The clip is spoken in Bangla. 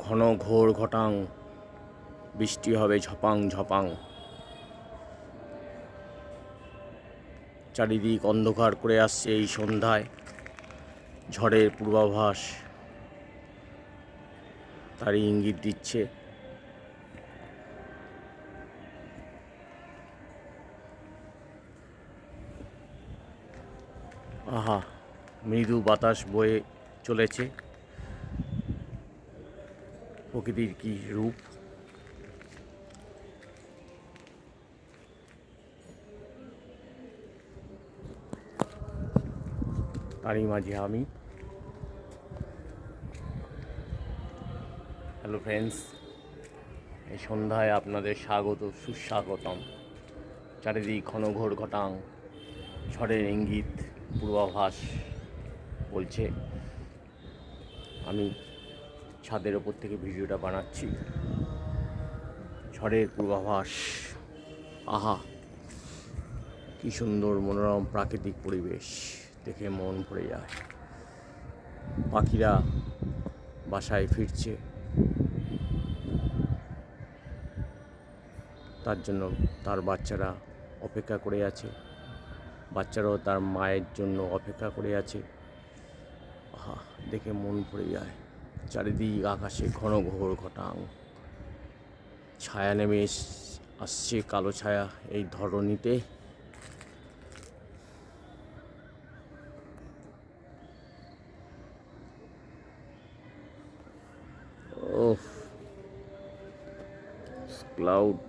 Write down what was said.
ঘন ঘোর ঘটাং, বৃষ্টি হবে ঝপাং ঝপাং। চারিদিক অন্ধকার করে আসছে এই সন্ধ্যায়, ঝড়ের পূর্বাভাস তারই ইঙ্গিত দিচ্ছে। আহা, মৃদু বাতাস বয়ে চলেছে। প্রকৃতির কি রূপ! তারই মাঝে আমি। হ্যালো ফ্রেন্ডস, এই সন্ধ্যায় আপনাদের স্বাগত, সুস্বাগতম। চারিদিক ঘনঘোর ঘটাং, ঝড়ের ইঙ্গিত পূর্বাভাস বলছে। আমি ছাদের ওপর থেকে ভিডিওটা বানাচ্ছি। ঝড়ের পূর্বাভাস, আহা কি সুন্দর মনোরম প্রাকৃতিক পরিবেশ, দেখে মন ভরে যায়। পাখিরা বাসায় ফিরছে, তার জন্য তার বাচ্চারা অপেক্ষা করে আছে, বাচ্চারাও তার মায়ের জন্য অপেক্ষা করে আছে। আহা, দেখে মন ভরে যায়। চারিদিক আকাশে ঘন ঘোর ঘটাং, ছায়া নেমে আসছে, কালো ছায়া এই ধরণীতে। ওহ, ক্লাউড